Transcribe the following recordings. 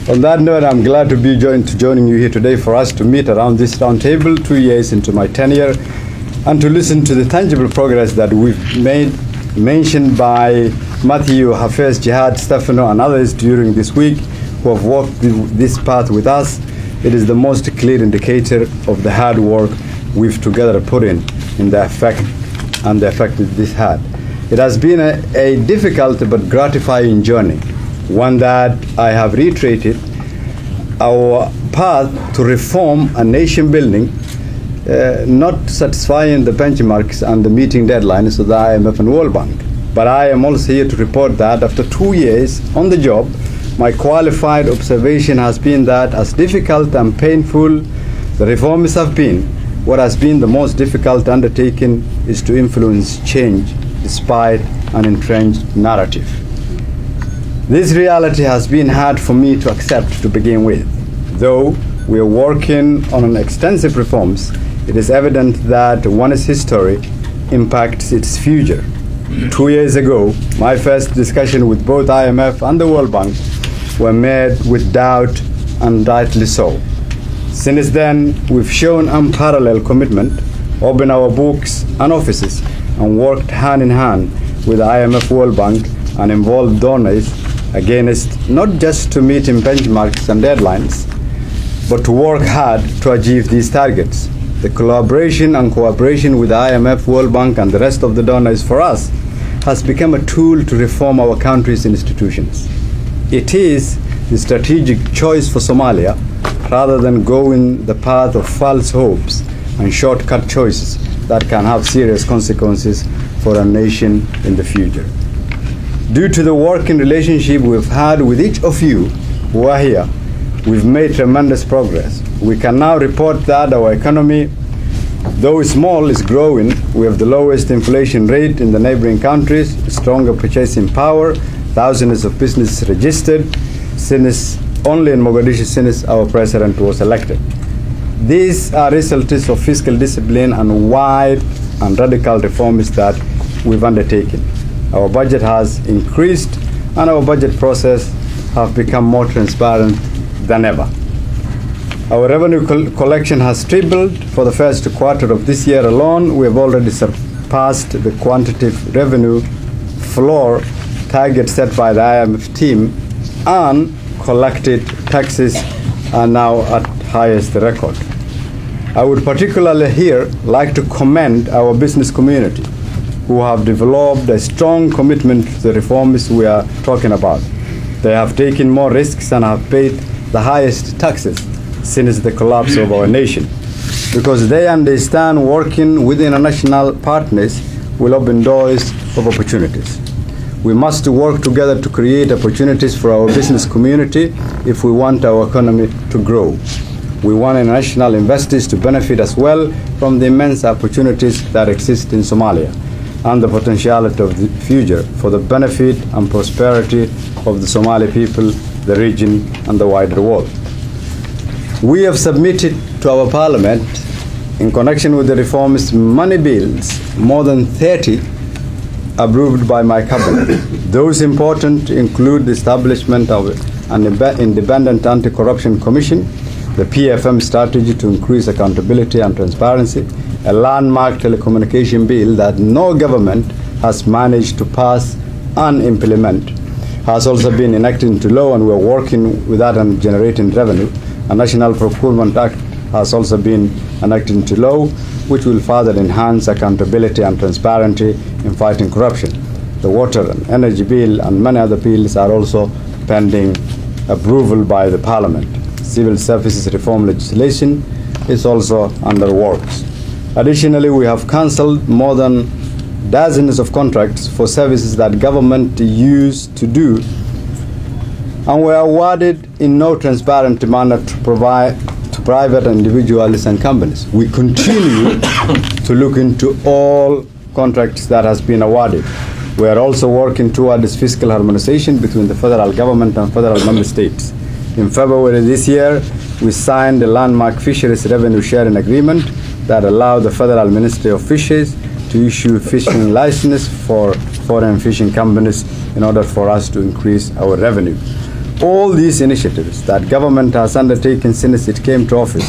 On that note, I'm glad to be joining you here today for us to meet around this round table 2 years into my tenure and to listen to the tangible progress that we've made, mentioned by Matthew, Hafez, Jihad, Stefano, and others during this week who have walked this path with us. It is the most clear indicator of the hard work we've together put in the effect that this had. It has been a difficult but gratifying journey, one that I have reiterated our path to reform and nation building, not satisfying the benchmarks and the meeting deadlines of the IMF and World Bank. But I am also here to report that after 2 years on the job, my qualified observation has been that as difficult and painful the reforms have been, what has been the most difficult undertaking is to influence change despite an entrenched narrative. This reality has been hard for me to accept to begin with. Though we are working on extensive reforms, it is evident that one's history impacts its future. 2 years ago, my first discussion with both IMF and the World Bank were made with doubt, and rightly so. Since then, we've shown unparalleled commitment, opened our books and offices, and worked hand in hand with the IMF, World Bank, and involved donors against not just to meet benchmarks and deadlines, but to work hard to achieve these targets. The collaboration and cooperation with the IMF, World Bank, and the rest of the donors for us has become a tool to reform our country's institutions. It is the strategic choice for Somalia rather than going the path of false hopes and shortcut choices that can have serious consequences for our nation in the future. Due to the working relationship we've had with each of you who are here, we've made tremendous progress. We can now report that our economy, though small, is growing. We have the lowest inflation rate in the neighboring countries, stronger purchasing power, thousands of businesses registered only in Mogadishu since our president was elected. These are results of fiscal discipline and wide and radical reforms that we've undertaken. Our budget has increased and our budget process have become more transparent than ever. Our revenue collection has tripled. For the first quarter of this year alone, we have already surpassed the quantitative revenue floor target set by the IMF team, and collected taxes are now at highest record. I would particularly here like to commend our business community, who have developed a strong commitment to the reforms we are talking about. They have taken more risks and have paid the highest taxes since the collapse of our nation, because they understand working with international partners will open doors of opportunities. We must work together to create opportunities for our business community if we want our economy to grow. We want international investors to benefit as well from the immense opportunities that exist in Somalia and the potentiality of the future for the benefit and prosperity of the Somali people, the region, and the wider world. We have submitted to our parliament, in connection with the reforms, money bills, more than 30 approved by my cabinet. Those important include the establishment of an independent anti-corruption commission, the PFM strategy to increase accountability and transparency, a landmark telecommunication bill that no government has managed to pass and implement, has also been enacted into law, and we're working with that and generating revenue. A National Procurement Act has also been enacted into law, which will further enhance accountability and transparency in fighting corruption. The Water and Energy Bill and many other bills are also pending approval by the Parliament. Civil Services Reform legislation is also under works. Additionally, we have cancelled more than dozens of contracts for services that government used to do and were awarded in no transparent manner to provide to private individuals and companies. We continue to look into all contracts that has been awarded. We are also working towards fiscal harmonization between the federal government and federal member states. In February this year, we signed a landmark fisheries revenue sharing agreement that allowed the Federal Ministry of Fisheries to issue fishing licenses for foreign fishing companies in order for us to increase our revenue. All these initiatives that government has undertaken since it came to office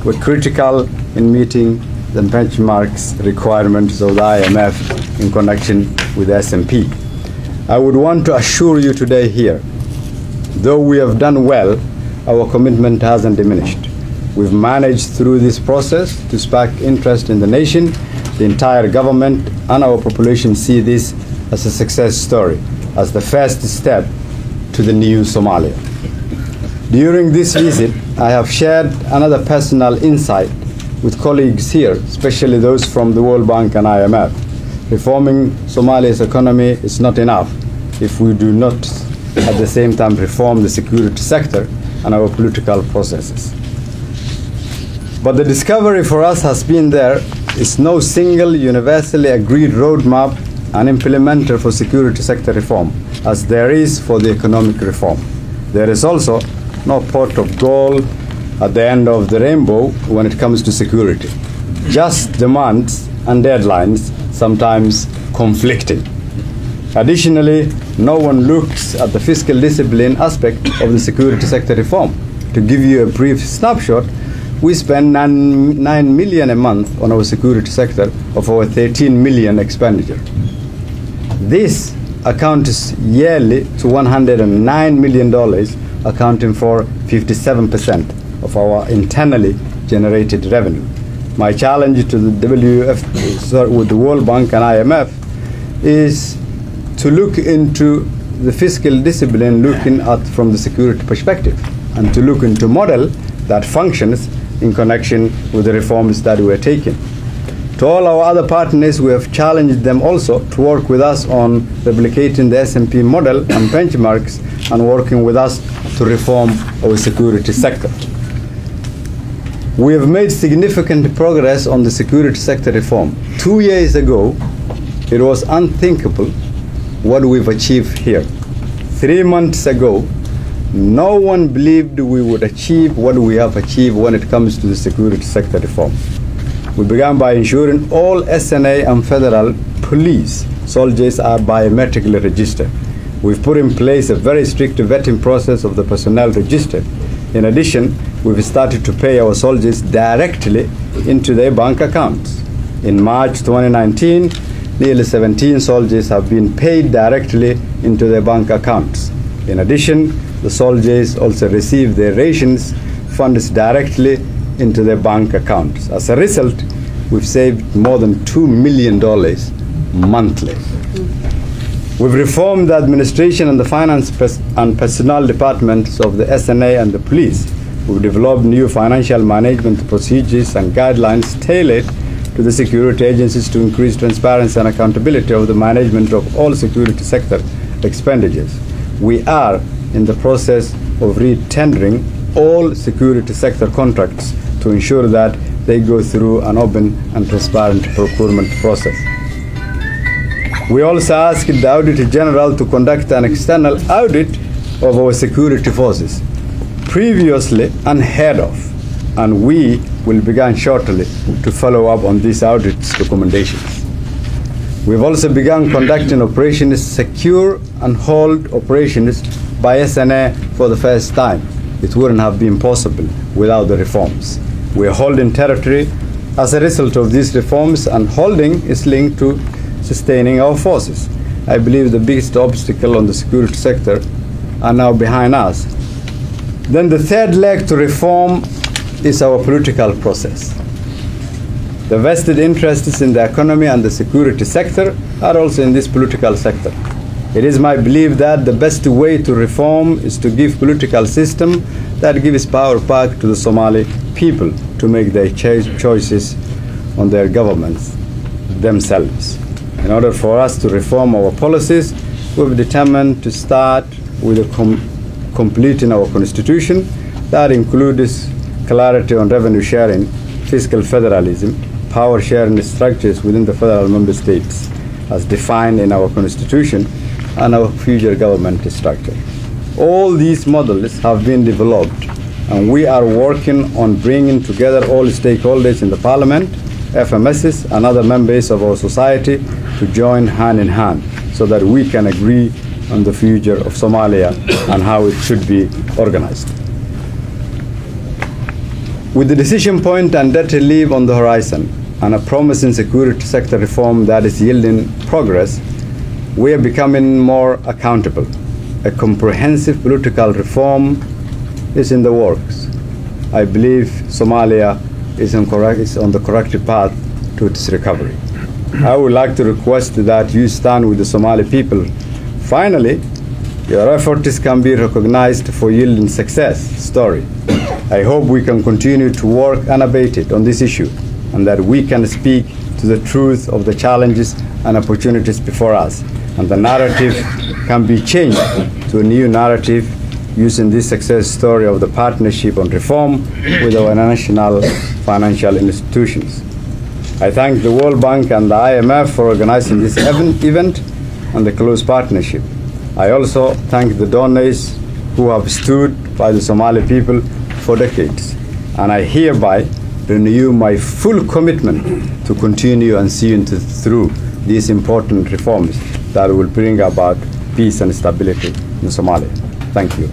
were critical in meeting the benchmarks requirements of the IMF in connection with the S&P. I would want to assure you today here, though we have done well, our commitment hasn't diminished. We've managed through this process to spark interest in the nation. The entire government and our population see this as a success story, as the first step to the new Somalia. During this visit, I have shared another personal insight with colleagues here, especially those from the World Bank and IMF. Reforming Somalia's economy is not enough if we do not at the same time reform the security sector and our political processes. But the discovery for us has been there is no single universally agreed roadmap and implementer for security sector reform, as there is for the economic reform. There is also no pot of gold at the end of the rainbow when it comes to security. Just demands and deadlines, sometimes conflicting. Additionally, no one looks at the fiscal discipline aspect of the security sector reform. To give you a brief snapshot, we spend 9 million a month on our security sector of our 13 million expenditure. This accounts yearly to $109 million, accounting for 57% of our internally generated revenue. My challenge to the with the World Bank and IMF is to look into the fiscal discipline looking at from the security perspective, and to look into a model that functions in connection with the reforms that we are taking. To all our other partners, we have challenged them also to work with us on replicating the S&P model and benchmarks and working with us to reform our security sector. We have made significant progress on the security sector reform. 2 years ago, it was unthinkable what we've achieved here. 3 months ago, no one believed we would achieve what we have achieved when it comes to the security sector reform. We began by ensuring all SNA and federal police soldiers are biometrically registered. We've put in place a very strict vetting process of the personnel registered. In addition, we've started to pay our soldiers directly into their bank accounts. In March 2019, nearly 17 soldiers have been paid directly into their bank accounts. In addition, the soldiers also receive their rations funds directly into their bank accounts. As a result, we've saved more than $2 million monthly. We've reformed the administration and the finance and personnel departments of the SNA and the police. We've developed new financial management procedures and guidelines tailored to the security agencies to increase transparency and accountability of the management of all security sector expenditures. We are in the process of re-tendering all security sector contracts to ensure that they go through an open and transparent procurement process. We also asked the Auditor General to conduct an external audit of our security forces, previously unheard of, and we will begin shortly to follow up on these audit's recommendations. We've also begun conducting operations, secure and hold operations by SNA for the first time. It wouldn't have been possible without the reforms. We are holding territory as a result of these reforms, and holding is linked to sustaining our forces. I believe the biggest obstacle on the security sector are now behind us. Then the third leg to reform is our political process. The vested interests in the economy and the security sector are also in this political sector. It is my belief that the best way to reform is to give political system that gives power back to the Somali people to make their choices on their governments themselves. In order for us to reform our policies, we've determined to start with completing our constitution. That includes clarity on revenue sharing, fiscal federalism, power sharing structures within the federal member states as defined in our constitution, and our future government structure. All these models have been developed, and we are working on bringing together all stakeholders in the parliament, FMSs, and other members of our society to join hand in hand so that we can agree on the future of Somalia and how it should be organized. With the decision point and debt relief on the horizon and a promising security sector reform that is yielding progress, we are becoming more accountable. A comprehensive political reform is in the works. I believe Somalia is on the correct path to its recovery. I would like to request that you stand with the Somali people. Finally, your efforts can be recognized for yielding success story. I hope we can continue to work unabated on this issue and that we can speak to the truth of the challenges and opportunities before us. And the narrative can be changed to a new narrative using this success story of the partnership on reform with our national financial institutions. I thank the World Bank and the IMF for organizing this event and the close partnership. I also thank the donors who have stood by the Somali people for decades, and I hereby renew my full commitment to continue and see through these important reforms that will bring about peace and stability in Somalia. Thank you.